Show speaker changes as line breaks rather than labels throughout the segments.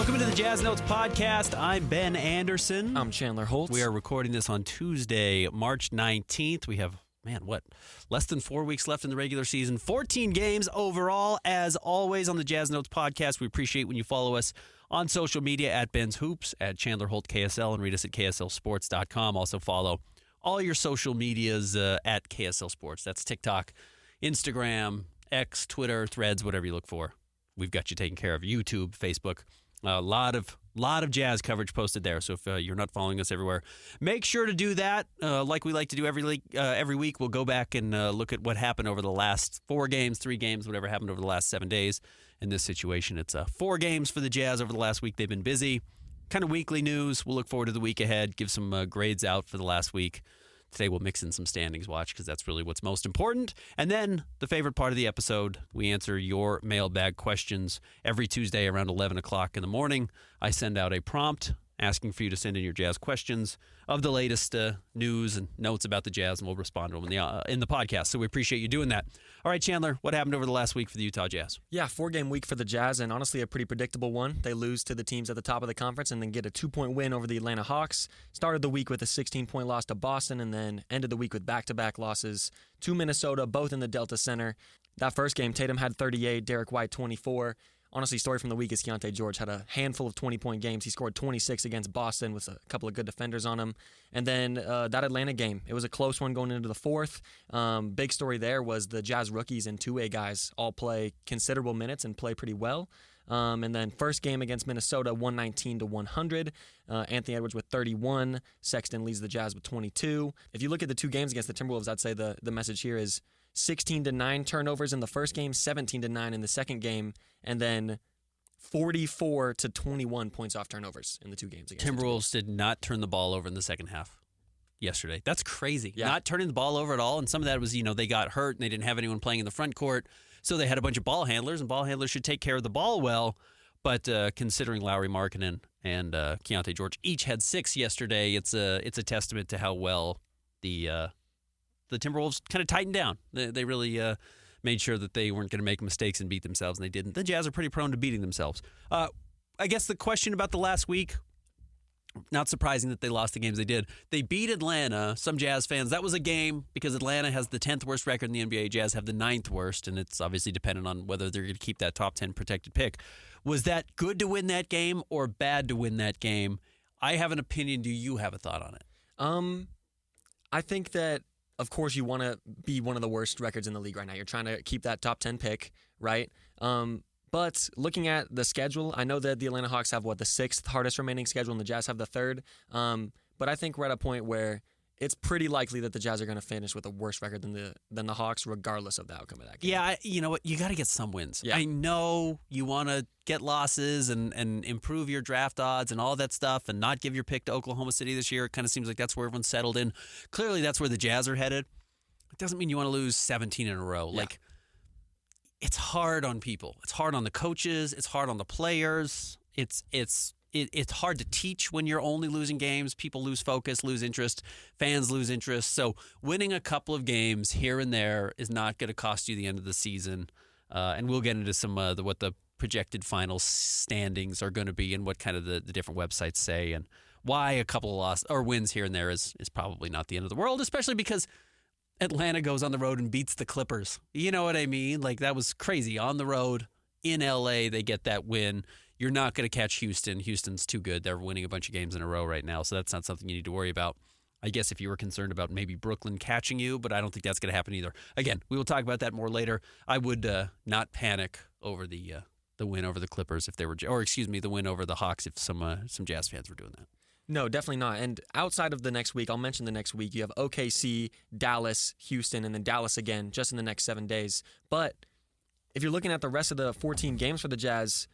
Welcome to the Jazz Notes Podcast. I'm Ben Anderson.
I'm Chandler Holt.
We are recording this on Tuesday, March 19th. We have, less than 4 weeks left in the regular season. 14 games overall. As always on the Jazz Notes Podcast, we appreciate when you follow us on social media at Ben's Hoops, at Chandler Holt KSL, and read us at KSLSports.com. Also follow all your social medias at KSL Sports. That's TikTok, Instagram, X, Twitter, Threads, whatever you look for. We've got you taken care of. YouTube, Facebook. A lot of Jazz coverage posted there. So if you're not following us everywhere, make sure to do that. Like we like to do every week, we'll go back and look at what happened over the last 4 games, 3 games, whatever happened over the last 7 days. In this situation, it's 4 games for the Jazz over the last week. They've been busy. Kind of weekly news. We'll look forward to the week ahead. Give some grades out for the last week. Today we'll mix in some standings watch because that's really what's most important. And then the favorite part of the episode, we answer your mailbag questions every Tuesday around 11 o'clock in the morning. I send out a prompt asking for you to send in your Jazz questions of the latest news and notes about the Jazz, and we'll respond to them in the podcast. So we appreciate you doing that. All right, Chandler, what happened over the last week for the Utah Jazz?
Yeah, 4-game week for the Jazz, and honestly a pretty predictable one. They lose to the teams at the top of the conference and then get a 2-point win over the Atlanta Hawks. Started the week with a 16-point loss to Boston and then ended the week with back-to-back losses to Minnesota, both in the Delta Center. That first game, Tatum had 38, Derek White 24. Honestly, story from the week is Keontae George had a handful of 20-point games. He scored 26 against Boston with a couple of good defenders on him. And then that Atlanta game, it was a close one going into the fourth. Big story there was the Jazz rookies and two-way guys all play considerable minutes and play pretty well. And then first game against Minnesota, 119-100. Anthony Edwards with 31. Sexton leads the Jazz with 22. If you look at the 2 games against the Timberwolves, I'd say the message here is 16-9 turnovers in the first game, 17-9 in the second game, and then 44-21 points off turnovers in the 2 games.
Timberwolves did not turn the ball over in the second half yesterday. That's crazy.
Yeah.
Not turning the ball over at all, and some of that was, they got hurt and they didn't have anyone playing in the front court, so they had a bunch of ball handlers, and ball handlers should take care of the ball well, but considering Lauri Markkanen and Keontae George each had 6 yesterday, it's a testament to how well the Timberwolves kind of tightened down. They really made sure that they weren't going to make mistakes and beat themselves, and they didn't. The Jazz are pretty prone to beating themselves. I guess the question about the last week, not surprising that they lost the games they did. They beat Atlanta. Some Jazz fans, that was a game because Atlanta has the 10th worst record in the NBA. Jazz have the 9th worst, and it's obviously dependent on whether they're going to keep that top 10 protected pick. Was that good to win that game or bad to win that game? I have an opinion. Do you have a thought on it?
I think that, of course, you want to be one of the worst records in the league right now. You're trying to keep that top 10 pick, right? But looking at the schedule, I know that the Atlanta Hawks have, the 6th hardest remaining schedule, and the Jazz have the 3rd. But I think we're at a point where it's pretty likely that the Jazz are going to finish with a worse record than the Hawks, regardless of the outcome of that game.
Yeah, you know what? You got to get some wins.
Yeah.
I know you want to get losses and improve your draft odds and all that stuff and not give your pick to Oklahoma City this year. It kind of seems like that's where everyone's settled in. Clearly, that's where the Jazz are headed. It doesn't mean you want to lose 17 in a row.
Yeah.
It's hard on people. It's hard on the coaches. It's hard on the players. It's hard to teach when you're only losing games. People lose focus, lose interest. Fans lose interest. So winning a couple of games here and there is not going to cost you the end of the season. And we'll get into some what the projected final standings are going to be and what kind of the different websites say and why a couple of losses or wins here and there is probably not the end of the world, especially because Atlanta goes on the road and beats the Clippers. You know what I mean? That was crazy. On the road in L.A., they get that win. You're not going to catch Houston. Houston's too good. They're winning a bunch of games in a row right now, so that's not something you need to worry about. I guess if you were concerned about maybe Brooklyn catching you, but I don't think that's going to happen either. Again, we will talk about that more later. I would not panic over the win over the Clippers if they were, the win over the Hawks if some Jazz fans were doing that.
No, definitely not. And outside of the next week, I'll mention the next week, you have OKC, Dallas, Houston, and then Dallas again just in the next 7 days. But if you're looking at the rest of the 14 games for the Jazz,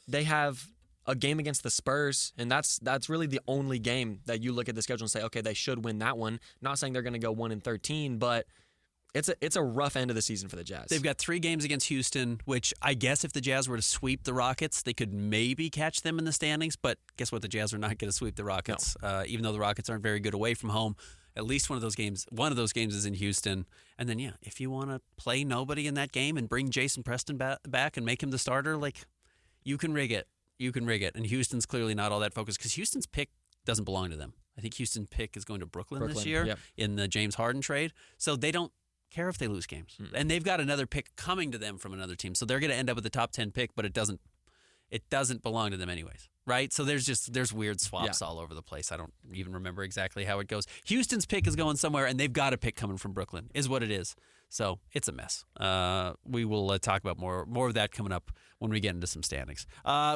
they have a game against the Spurs, and that's really the only game that you look at the schedule and say, okay, they should win that one. Not saying they're going to go 1-13, but it's a rough end of the season for the Jazz.
They've got 3 games against Houston, which I guess if the Jazz were to sweep the Rockets, they could maybe catch them in the standings. But guess what? The Jazz are not going to sweep the Rockets, even though the Rockets aren't very good away from home. At least one of those games is in Houston. And then, if you want to play nobody in that game and bring Jason Preston back and make him the starter, you can rig it. you can rig it. And Houston's clearly not all that focused because Houston's pick doesn't belong to them. I think Houston's pick is going to Brooklyn this year in the James Harden trade. So they don't care if they lose games. And they've got another pick coming to them from another team. So they're going to end up with the top 10 pick, but it doesn't belong to them anyways. Right? So there's weird swaps all over the place. I don't even remember exactly how it goes. Houston's pick is going somewhere, and they've got a pick coming from Brooklyn, is what it is. So it's a mess. We will talk about more of that coming up when we get into some standings.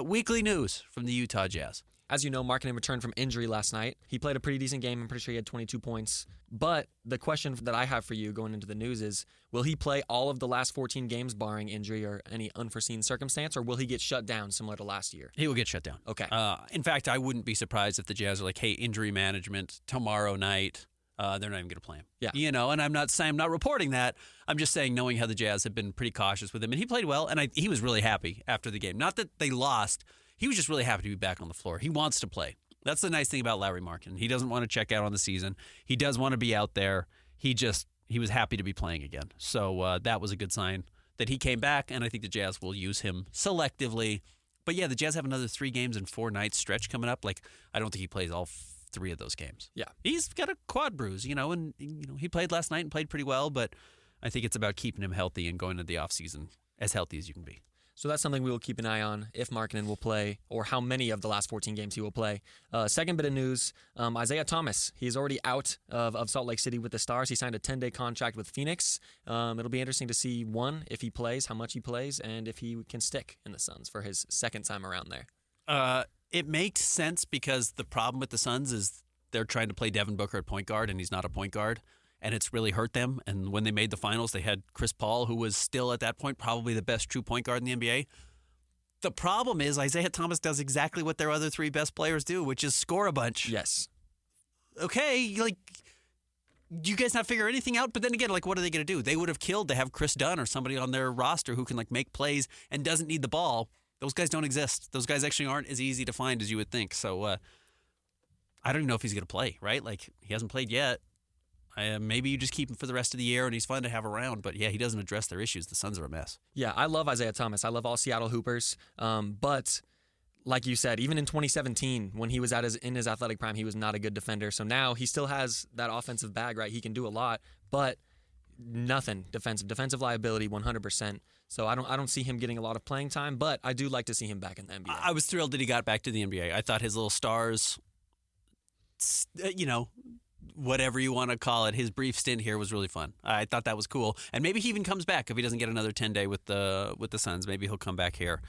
Weekly news from the Utah Jazz.
As you know, Markkanen returned from injury last night. He played a pretty decent game. I'm pretty sure he had 22 points. But the question that I have for you going into the news is, will he play all of the last 14 games barring injury or any unforeseen circumstance, or will he get shut down similar to last year?
He will get shut down.
Okay.
In fact, I wouldn't be surprised if the Jazz are like, hey, injury management tomorrow night. They're not even going to play him.
Yeah.
You know, and I'm not reporting that. I'm just saying, knowing how the Jazz have been pretty cautious with him. And he played well, and he was really happy after the game. Not that they lost. He was just really happy to be back on the floor. He wants to play. That's the nice thing about Lauri Markkanen. He doesn't want to check out on the season. He does want to be out there. He was happy to be playing again. So that was a good sign that he came back, and I think the Jazz will use him selectively. But yeah, the Jazz have another 3 games and 4 nights stretch coming up. Like, I don't think he plays all 3 of those games.
Yeah.
He's got a quad bruise, and he played last night and played pretty well, but I think it's about keeping him healthy and going into the offseason as healthy as you can be.
So that's something we will keep an eye on, if Markkanen will play or how many of the last 14 games he will play. Second bit of news, Isaiah Thomas. He's already out of Salt Lake City with the Stars. He signed a 10-day contract with Phoenix. It'll be interesting to see, one, if he plays, how much he plays, and if he can stick in the Suns for his second time around there.
It makes sense because the problem with the Suns is they're trying to play Devin Booker at point guard, and he's not a point guard. And it's really hurt them. And when they made the finals, they had Chris Paul, who was still at that point probably the best true point guard in the NBA. The problem is Isaiah Thomas does exactly what their other 3 best players do, which is score a bunch.
Yes.
Okay, like, you guys not figure anything out? But then again, like, what are they going to do? They would have killed to have Chris Dunn or somebody on their roster who can, like, make plays and doesn't need the ball. Those guys don't exist. Those guys actually aren't as easy to find as you would think. So I don't even know if he's going to play, right? Like, he hasn't played yet. Maybe you just keep him for the rest of the year, and he's fun to have around. But, yeah, he doesn't address their issues. The Suns are a mess.
Yeah, I love Isaiah Thomas. I love all Seattle Hoopers. But, like you said, even in 2017, when he was in his athletic prime, he was not a good defender. So now he still has that offensive bag, right? He can do a lot, but nothing defensive. Defensive liability, 100%. So I don't see him getting a lot of playing time, but I do like to see him back in the NBA.
I was thrilled that he got back to the NBA. I thought his little Stars, whatever you want to call it, his brief stint here was really fun. I thought that was cool. And maybe he even comes back if he doesn't get another 10-day with the Suns. Maybe he'll come back here.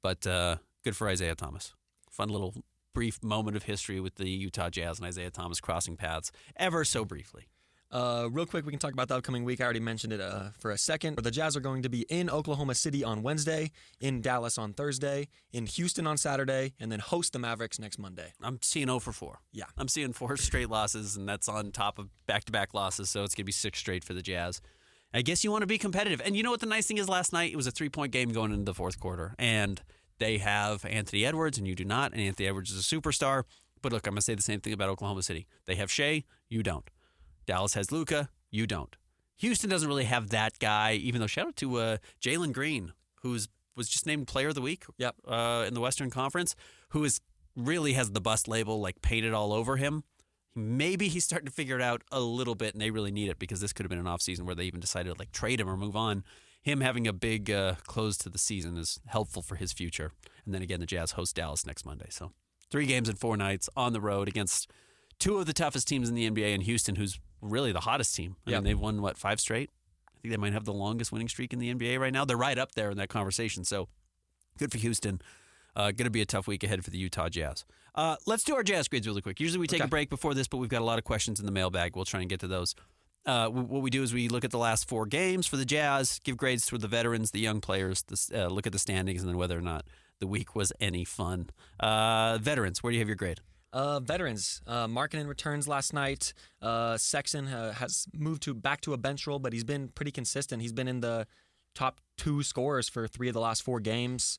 But good for Isaiah Thomas. Fun little brief moment of history with the Utah Jazz and Isaiah Thomas crossing paths ever so briefly.
Real quick, we can talk about the upcoming week. I already mentioned it for a second. The Jazz are going to be in Oklahoma City on Wednesday, in Dallas on Thursday, in Houston on Saturday, and then host the Mavericks next Monday.
I'm seeing 0 for 4.
Yeah.
I'm seeing 4 straight losses, and that's on top of back-to-back losses, so it's going to be 6 straight for the Jazz. I guess you want to be competitive. And you know what the nice thing is last night? It was a 3-point game going into the fourth quarter, and they have Anthony Edwards, and you do not, and Anthony Edwards is a superstar. But look, I'm going to say the same thing about Oklahoma City. They have Shea, you don't. Dallas has Luka, you don't. Houston doesn't really have that guy, even though shout out to Jalen Green, who was just named Player of the Week in the Western Conference, who really has the bust label like painted all over him. Maybe he's starting to figure it out a little bit, and they really need it because this could have been an offseason where they even decided to like trade him or move on. Him having a big close to the season is helpful for his future. And then again, the Jazz host Dallas next Monday. So 3 games and 4 nights on the road against 2 of the toughest teams in the NBA and Houston, who's really the hottest team. I mean, they've won, 5 straight? I think they might have the longest winning streak in the NBA right now. They're right up there in that conversation. So good for Houston. Going to be a tough week ahead for the Utah Jazz. Let's do our Jazz grades really quick. Usually we take a break before this, but we've got a lot of questions in the mailbag. We'll try and get to those. What we do is we look at the last 4 games for the Jazz, give grades to the veterans, the young players, look at the standings, and then whether or not the week was any fun. Veterans, where do you have your grade?
Veterans. Markkanen returns last night. Sexton has moved back to a bench role, but he's been pretty consistent. He's been in the top 2 scorers for 3 of the last 4 games.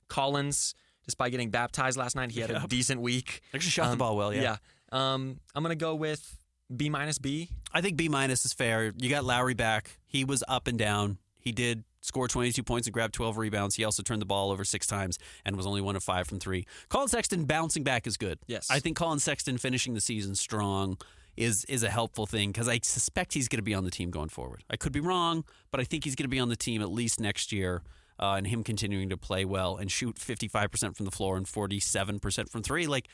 Collins, despite getting baptized last night, he had a decent week.
Actually shot the ball well, yeah.
I'm going to go with B-B.
I think B- is fair. You got Lowry back. He was up and down. He did scored 22 points and grabbed 12 rebounds. He also turned the ball over 6 times and was only 1 of 5 from 3. Colin Sexton bouncing back is good.
Yes.
I think Colin Sexton finishing the season strong is a helpful thing because I suspect he's going to be on the team going forward. I could be wrong, but I think he's going to be on the team at least next year, and him continuing to play well and shoot 55% from the floor and 47% from 3. Like,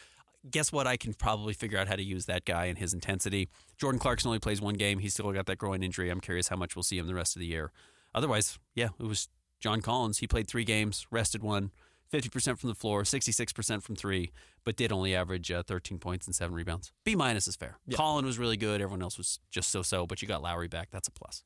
guess what? I can probably figure out how to use that guy and his intensity. Jordan Clarkson only plays 1 game. He's still got that groin injury. I'm curious how much we'll see him the rest of the year. Otherwise, yeah, it was John Collins. He played 3 games, rested 1, 50% from the floor, 66% from 3, but did only average 13 points and 7 rebounds. B- is fair. Yeah. Colin was really good. Everyone else was just so-so, but you got Lowry back. That's a plus.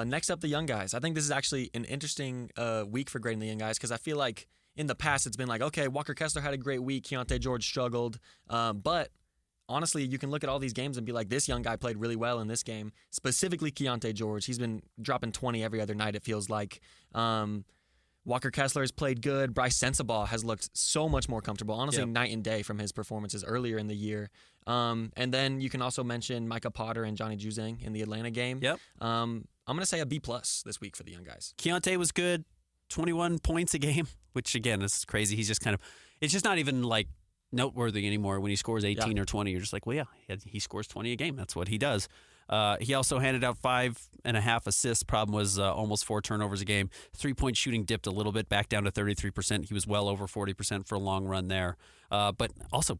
Next up, the young guys. I think this is actually an interesting week for grading the young guys because I feel like in the past it's been like, okay, Walker Kessler had a great week. Keontae George struggled. But honestly, you can look at all these games and be like, this young guy played really well in this game. Specifically Keontae George. He's been dropping 20 every other night, it feels like. Walker Kessler has played good. Bryce Sensabaugh has looked so much more comfortable. Honestly, night and day from his performances earlier in the year. And then you can also mention Micah Potter and Johnny Juzang in the Atlanta game.
Yep.
I'm going to say a B+ this week for the young guys.
Keontae was good. 21 points a game, which again is crazy. He's just kind of, it's just not even like noteworthy anymore when he scores 18 or 20. You're just like, well, yeah, he scores 20 a game. That's what he does. He also handed out 5.5 assists. Problem was almost 4 turnovers a game. 3-point shooting dipped a little bit, back down to 33%. He was well over 40% for a long run there. But also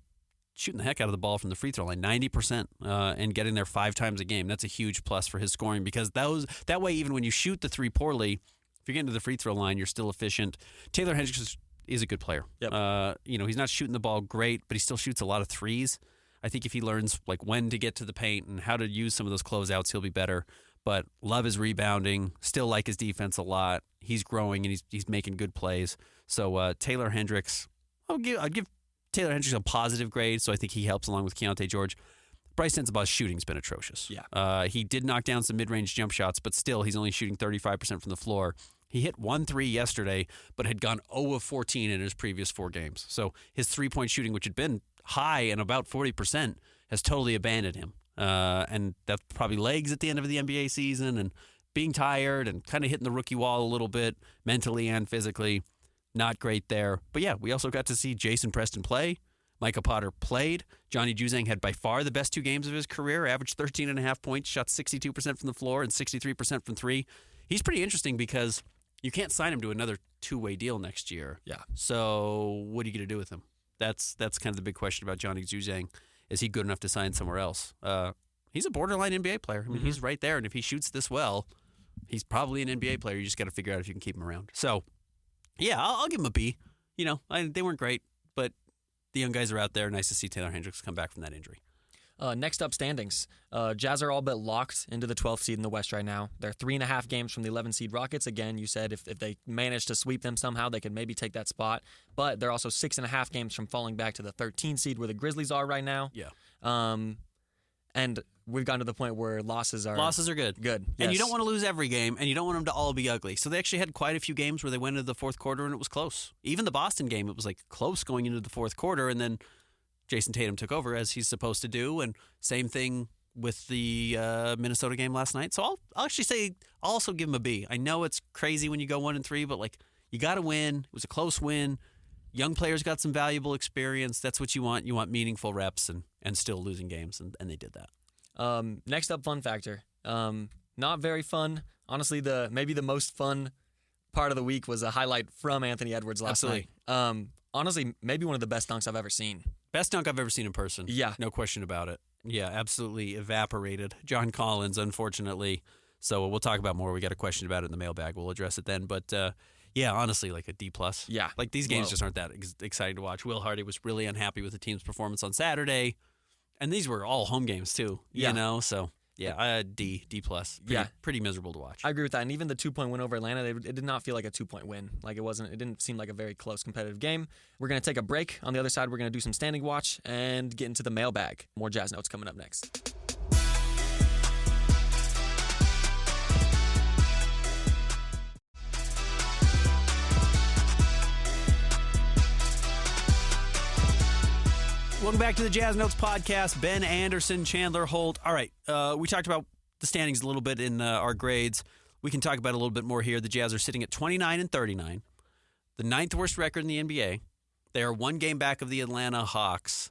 shooting the heck out of the ball from the free throw line, 90%, and getting there 5 times a game. That's a huge plus for his scoring because that way, even when you shoot the 3 poorly, if you're getting to the free throw line, you're still efficient. Taylor Hendricks is a good player.
Yep.
He's not shooting the ball great, but he still shoots a lot of threes. I think if he learns like when to get to the paint and how to use some of those closeouts, he'll be better. But love his rebounding. Still like his defense a lot. He's growing and he's making good plays. So Taylor Hendricks, I'll give Taylor Hendricks a positive grade. So I think he helps along with Keontae George. Bryce Sensabaugh's shooting's been atrocious.
Yeah.
He did knock down some mid-range jump shots, but still he's only shooting 35% from the floor. He hit 1 3 yesterday, but had gone 0 of 14 in his previous 4 games. So his 3-point shooting, which had been high and about 40%, has totally abandoned him. And that's probably legs at the end of the NBA season and being tired and kind of hitting the rookie wall a little bit mentally and physically. Not great there. But yeah, we also got to see Jason Preston play. Micah Potter played. Johnny Juzang had by far the best 2 games of his career, averaged 13.5 points, shot 62% from the floor and 63% from 3. He's pretty interesting because you can't sign him to another 2-way deal next year.
Yeah.
So what are you going to do with him? That's kind of the big question about Johnny Juzang. Is he good enough to sign somewhere else? He's a borderline NBA player. I mean, he's right there, and if he shoots this well, he's probably an NBA player. You just got to figure out if you can keep him around. So, yeah, I'll give him a B. They weren't great, but the young guys are out there. Nice to see Taylor Hendricks come back from that injury.
Next up, standings. Jazz are all but locked into the 12th seed in the West right now. They're 3.5 games from the 11 seed Rockets. Again, you said if they manage to sweep them somehow, they could maybe take that spot. But they're also 6.5 games from falling back to the 13 seed where the Grizzlies are right now.
Yeah.
And we've gotten to the point where losses are
good.
Good.
And you don't want to lose every game, and you don't want them to all be ugly. So they actually had quite a few games where they went into the fourth quarter and it was close. Even the Boston game, it was like close going into the fourth quarter, and then Jason Tatum took over as he's supposed to do, and same thing with the Minnesota game last night. So I'll actually say I'll also give him a B. I know it's crazy when you go 1-3, but like you got to win. It was a close win. Young players got some valuable experience. That's what you want. You want meaningful reps and still losing games, and they did that.
Next up, fun factor. Not very fun. Honestly, maybe the most fun part of the week was a highlight from Anthony Edwards last night. Honestly, maybe one of the best dunks I've ever seen.
Best dunk I've ever seen in person. Yeah. No question about it. Yeah, absolutely evaporated. John Collins, unfortunately. So we'll talk about more. We got a question about it in the mailbag. We'll address it then. But yeah, honestly, like a D+.
Yeah.
Like these games just aren't that exciting to watch. Will Hardy was really unhappy with the team's performance on Saturday. And these were all home games too, so yeah, D+. Pretty miserable to watch.
I agree with that. And even the 2-point win over Atlanta, it did not feel like a 2-point win. Like it didn't seem like a very close competitive game. We're going to take a break. On the other side, we're going to do some standing watch and get into the mailbag. More Jazz Notes coming up next.
Welcome back to the Jazz Notes podcast. Ben Anderson, Chandler Holt. All right, we talked about the standings a little bit in our grades. we can talk about it a little bit more here. The Jazz are sitting at 29-39, the 9th worst record in the NBA. They are one game back of the Atlanta Hawks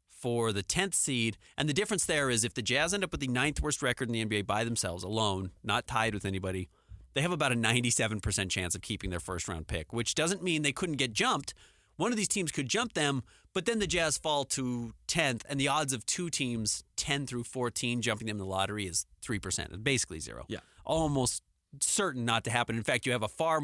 for the 10th seed. And the difference there is if the Jazz end up with the 9th worst record in the NBA by themselves, alone, not tied with anybody, they have about a 97% chance of keeping their first-round pick, which doesn't mean they couldn't get jumped. One of these teams could jump them, but then the Jazz fall to 10th, and the odds of two teams, 10 through 14, jumping them in the lottery is 3%. It's basically zero.
Yeah.
Almost certain not to happen. In fact, you have a far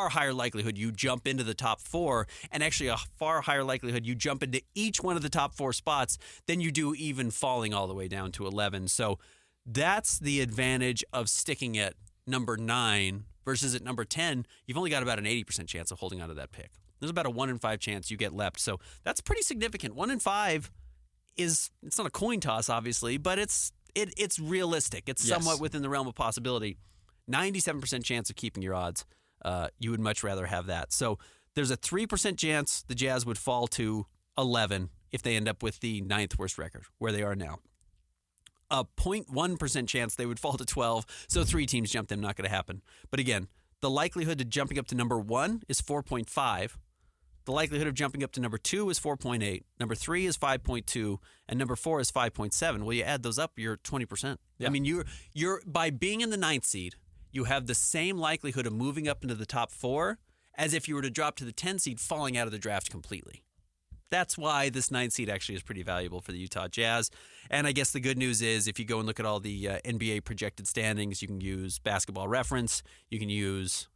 higher likelihood you jump into the top 4, and actually a far higher likelihood you jump into each one of the top 4 spots than you do even falling all the way down to 11. So that's the advantage of sticking at number 9 versus at number 10. You've only got about an 80% chance of holding onto that pick. There's about a 1 in 5 chance you get left. So that's pretty significant. 1 in 5 it's not a coin toss, obviously, but it's realistic. It's somewhat within the realm of possibility. 97% chance of keeping your odds. You would much rather have that. So there's a 3% chance the Jazz would fall to 11 if they end up with the 9th worst record, where they are now. A 0.1% chance they would fall to 12, so 3 teams jump them, not going to happen. But again, the likelihood of jumping up to number 1 is 4.5. The likelihood of jumping up to number 2 is 4.8. Number 3 is 5.2, and number 4 is 5.7. Well, you add those up, you're 20%.
Yeah.
I mean, you're by being in the 9th seed, you have the same likelihood of moving up into the top 4 as if you were to drop to the 10 seed, falling out of the draft completely. That's why this 9th seed actually is pretty valuable for the Utah Jazz. And I guess the good news is if you go and look at all the NBA projected standings, you can use Basketball Reference, you can use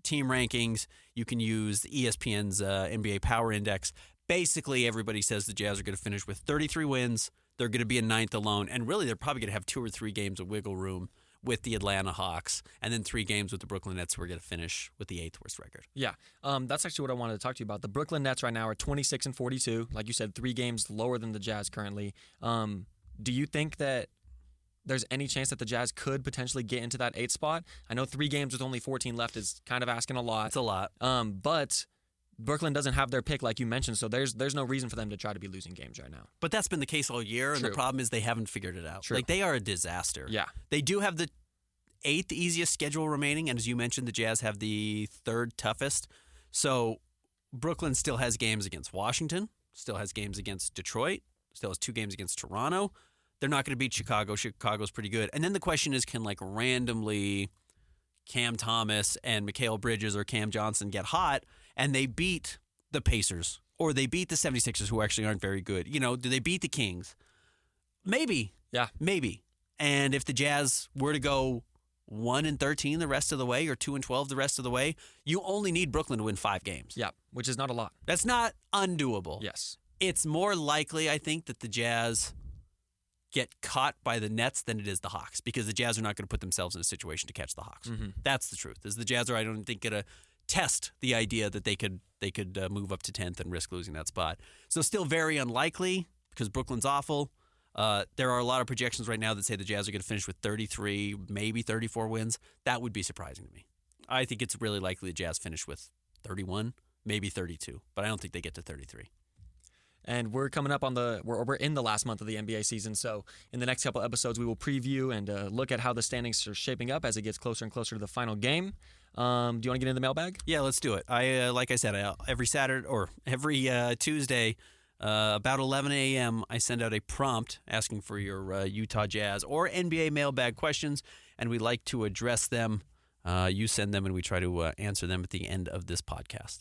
team rankings, you can use ESPN's NBA Power Index. Basically, everybody says the Jazz are going to finish with 33 wins. They're going to be in 9th alone. And really, they're probably going to have 2 or 3 games of wiggle room with the Atlanta Hawks, and then 3 games with the Brooklyn Nets, who are going to finish with the 8th worst record.
Yeah, that's actually what I wanted to talk to you about. The Brooklyn Nets right now are 26-42. Like you said, 3 games lower than the Jazz currently. Do you think that there's any chance that the Jazz could potentially get into that 8th spot? I know 3 games with only 14 left is kind of asking a lot.
It's a lot.
But Brooklyn doesn't have their pick, like you mentioned, so there's no reason for them to try to be losing games right now.
But that's been the case all year, and the problem is they haven't figured it out.
True.
Like, they are a disaster.
Yeah.
They do have the 8th easiest schedule remaining, and as you mentioned, the Jazz have the 3rd toughest. So Brooklyn still has games against Washington, still has games against Detroit, still has 2 games against Toronto. They're not going to beat Chicago. Chicago's pretty good. And then the question is, can like randomly Cam Thomas and Mikal Bridges or Cam Johnson get hot and they beat the Pacers or they beat the 76ers, who actually aren't very good? You know, do they beat the Kings? Maybe.
Yeah.
Maybe. And if the Jazz were to go 1-13 the rest of the way or 2-12 the rest of the way, you only need Brooklyn to win 5 games.
Yeah, which is not a lot.
That's not undoable.
Yes.
It's more likely, I think, that the Jazz get caught by the Nets than it is the Hawks, because the Jazz are not going to put themselves in a situation to catch the Hawks. Mm-hmm. That's the truth. Is the Jazz are, I don't think, going to test the idea that they could move up to 10th and risk losing that spot. So still very unlikely, because Brooklyn's awful. There are a lot of projections right now that say the Jazz are going to finish with 33, maybe 34 wins. That would be surprising to me. I think it's really likely the Jazz finish with 31, maybe 32, but I don't think they get to 33.
And we're coming up on we're in the last month of the NBA season, so in the next couple episodes we will preview and look at how the standings are shaping up as it gets closer and closer to the final game. Do you want to get into the mailbag?
Yeah, let's do it. Like I said, every Saturday or every Tuesday, about 11 a.m., I send out a prompt asking for your Utah Jazz or NBA mailbag questions, and we like to address them. You send them, and we try to answer them at the end of this podcast.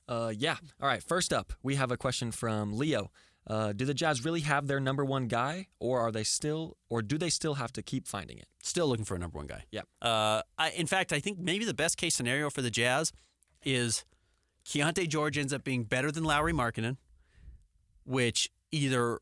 Yeah. All right. First up, we have a question from Leo. Do the Jazz really have their number one guy, or do they still have to keep finding it?
Still looking for a number one guy.
Yeah.
In fact, I think maybe the best case scenario for the Jazz is Keontae George ends up being better than Lauri Markkanen, which either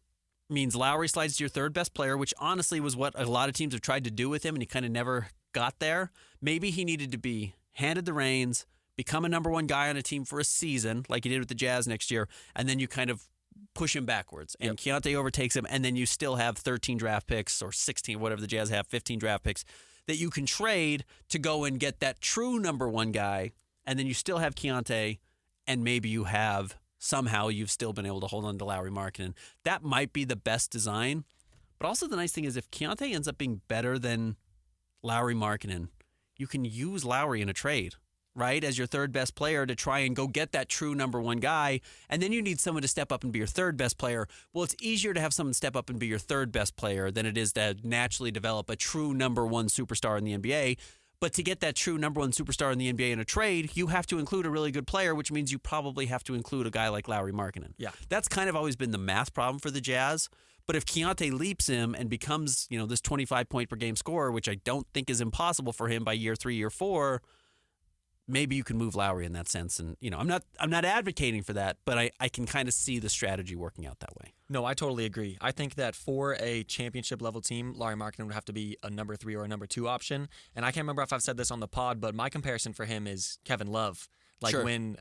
means Lowry slides to your 3rd best player, which honestly was what a lot of teams have tried to do with him, and he kind of never got there. Maybe he needed to be handed the reins, become a number one guy on a team for a season, like he did with the Jazz next year, and then you kind of push him backwards. And Keontae overtakes him, and then you still have 13 draft picks or 16, whatever the Jazz have, 15 draft picks that you can trade to go and get that true number one guy, and then you still have Keontae, and maybe somehow you've still been able to hold on to Lauri Markkanen. That might be the best design. But also the nice thing is if Keontae ends up being better than Lauri Markkanen, you can use Lowry in a trade, right, as your third best player to try and go get that true number one guy. And then you need someone to step up and be your third best player. Well, it's easier to have someone step up and be your third best player than it is to naturally develop a true number one superstar in the NBA. But to get that true number one superstar in the NBA in a trade, you have to include a really good player, which means you probably have to include a guy like Lauri Markkanen.
Yeah.
That's kind of always been the math problem for the Jazz. But if Keontae leaps him and becomes, this 25 point per game scorer, which I don't think is impossible for him by year 3, year 4, maybe you can move Lowry in that sense. And, I'm not advocating for that, but I can kind of see the strategy working out that way.
No, I totally agree. I think that for a championship-level team, Lauri Markkanen would have to be a number 3 or a number 2 option. And I can't remember if I've said this on the pod, but my comparison for him is Kevin Love.
Sure.
When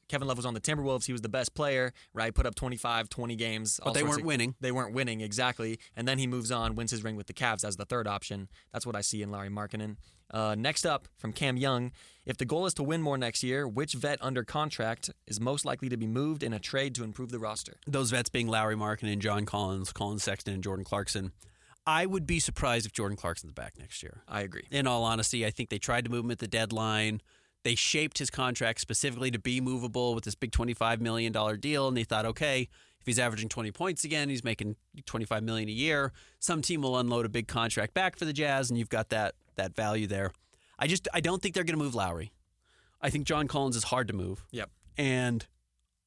Kevin Love was on the Timberwolves, he was the best player, right? Put up 25, 20 games.
But they weren't winning.
They weren't winning, exactly. And then he moves on, wins his ring with the Cavs as the third option. That's what I see in Lauri Markkanen. Next up, from Cam Young, if the goal is to win more next year, which vet under contract is most likely to be moved in a trade to improve the roster?
Those vets being Lauri Markkanen, John Collins, Colin Sexton, and Jordan Clarkson. I would be surprised if Jordan Clarkson's back next year.
I agree.
In all honesty, I think they tried to move him at the deadline. They shaped his contract specifically to be movable with this big $25 million deal, and they thought, okay, if he's averaging 20 points again, he's making $25 million a year. Some team will unload a big contract back for the Jazz, and you've got that value there. I don't think they're going to move Lowry. I think John Collins is hard to move.
Yep.
And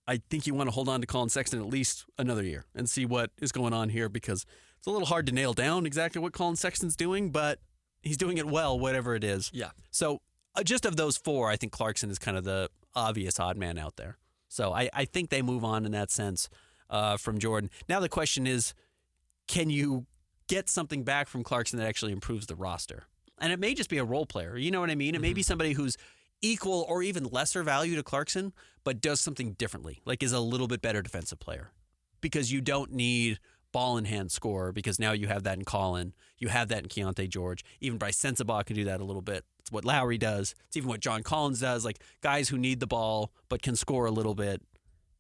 I think you want to hold on to Colin Sexton at least another year and see what is going on here, because it's a little hard to nail down exactly what Colin Sexton's doing, but he's doing it well, whatever it is.
Yeah.
So just of those 4, I think Clarkson is kind of the obvious odd man out there. So I think they move on in that sense from Jordan. Now the question is, can you get something back from Clarkson that actually improves the roster? And it may just be a role player. You know what I mean? It may be somebody who's equal or even lesser value to Clarkson, but does something differently, like is a little bit better defensive player. Because you don't need ball-in-hand scorer, because now you have that in Colin. You have that in Keontae George. Even Bryce Sensabaugh can do that a little bit. It's what Lowry does. It's even what John Collins does. Like guys who need the ball but can score a little bit.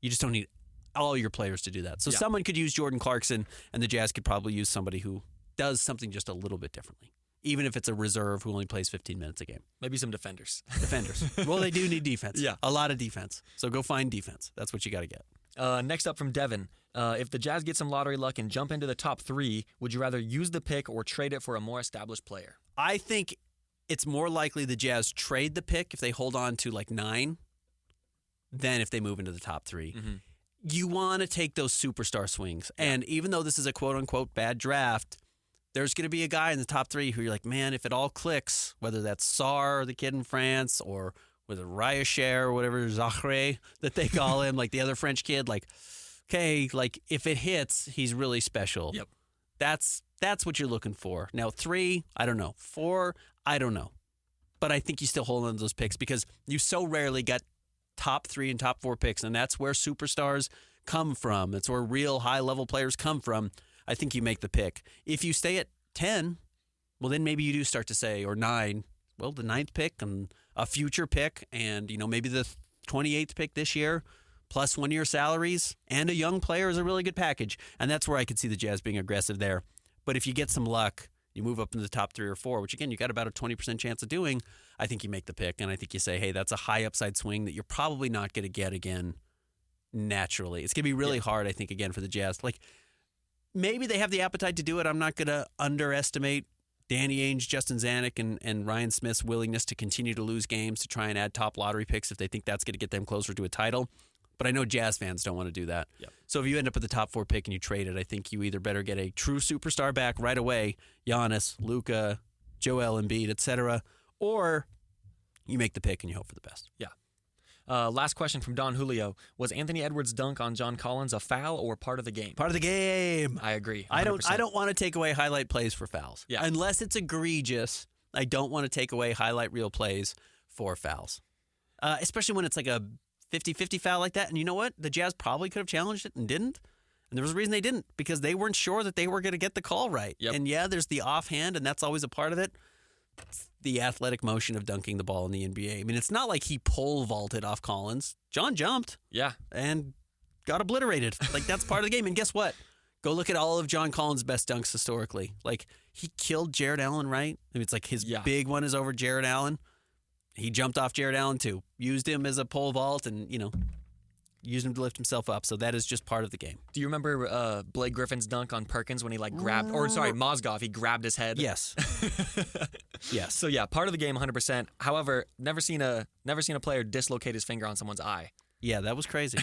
You just don't need all your players to do that. So someone could use Jordan Clarkson, and the Jazz could probably use somebody who does something just a little bit differently, even if it's a reserve who only plays 15 minutes a game.
Maybe some defenders.
Well, they do need defense.
Yeah.
A lot of defense. So go find defense. That's what you got to get.
Next up from Devin, if the Jazz get some lottery luck and jump into the top 3, would you rather use the pick or trade it for a more established player?
I think it's more likely the Jazz trade the pick if they hold on to like 9 than if they move into the top 3.
Mm-hmm.
You want to take those superstar swings. And even though this is a quote-unquote bad draft, there's going to be a guy in the top 3 who you're like, man, if it all clicks, whether that's Sarr, the kid in France, or with Raicher or whatever, Zachre that they call him, like the other French kid, like, okay, like if it hits, he's really special.
Yep.
That's what you're looking for. Now 3, I don't know. 4, I don't know. But I think you still hold on to those picks because you so rarely get top 3 and top 4 picks, and that's where superstars come from. That's where real high-level players come from. I think you make the pick. If you stay at 10, well, then maybe you do start to say, or 9, well, the 9th pick and a future pick and, maybe the 28th pick this year, plus 1-year salaries and a young player is a really good package. And that's where I could see the Jazz being aggressive there. But if you get some luck, you move up into the top 3 or 4, which, again, you got about a 20% chance of doing, I think you make the pick. And I think you say, hey, that's a high upside swing that you're probably not going to get again naturally. It's going to be really hard, I think, again, for the Jazz. Like, maybe they have the appetite to do it. I'm not going to underestimate Danny Ainge, Justin Zanuck, and Ryan Smith's willingness to continue to lose games to try and add top lottery picks if they think that's going to get them closer to a title. But I know Jazz fans don't want to do that.
Yep.
So if you end up with the top 4 pick and you trade it, I think you either better get a true superstar back right away, Giannis, Luka, Joel Embiid, etc., or you make the pick and you hope for the best.
Yeah. Last question from Don Julio. Was Anthony Edwards' dunk on John Collins a foul or part of the game?
Part of the game.
I agree. 100%.
I don't want to take away highlight plays for fouls.
Yeah.
Unless it's egregious, I don't want to take away highlight reel plays for fouls. Especially when it's like a 50-50 foul like that. And you know what? The Jazz probably could have challenged it and didn't. And there was a reason they didn't, because they weren't sure that they were going to get the call right.
Yep.
And yeah, there's the offhand, and that's always a part of it. It's the athletic motion of dunking the ball in the NBA. I mean, it's not like he pole vaulted off Collins. John jumped.
Yeah.
And got obliterated. Like, that's part of the game. And guess what? Go look at all of John Collins' best dunks historically. Like, he killed Jared Allen, right? I mean, it's like his big one is over Jared Allen. He jumped off Jared Allen, too. Used him as a pole vault and, used him to lift himself up. So that is just part of the game.
Do you remember Blake Griffin's dunk on Perkins when he grabbed, Mozgov, he grabbed his head?
Yes. Yes.
So yeah, part of the game, 100%. However, never seen a player dislocate his finger on someone's eye.
Yeah, that was crazy.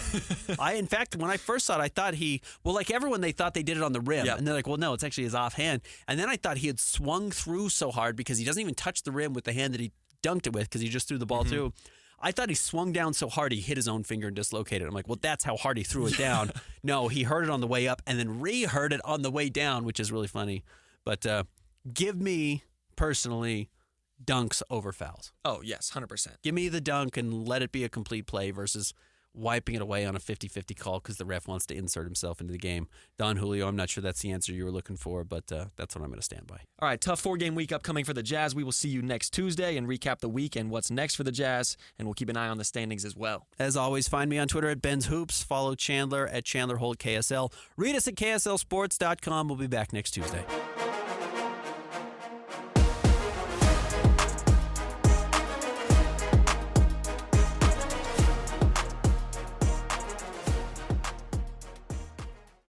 In fact, when I first saw it, I thought like everyone, they thought they did it on the rim. Yep. And they're like, well, no, it's actually his offhand. And then I thought he had swung through so hard because he doesn't even touch the rim with the hand that he dunked it with because he just threw the ball through. I thought he swung down so hard he hit his own finger and dislocated it. I'm like, well, that's how hard he threw it down. No, he heard it on the way up and then re-heard it on the way down, which is really funny. But give me, personally, dunks over fouls.
Oh, yes, 100%.
Give me the dunk and let it be a complete play versus wiping it away on a 50-50 call because the ref wants to insert himself into the game. Don Julio, I'm not sure that's the answer you were looking for, but that's what I'm going to stand by.
All right, tough 4-game week upcoming for the Jazz. We will see you next Tuesday and recap the week and what's next for the Jazz, and we'll keep an eye on the standings as well.
As always, find me on Twitter at Ben's Hoops. Follow Chandler at Chandler Holt KSL. Read us at KSLSports.com. We'll be back next Tuesday.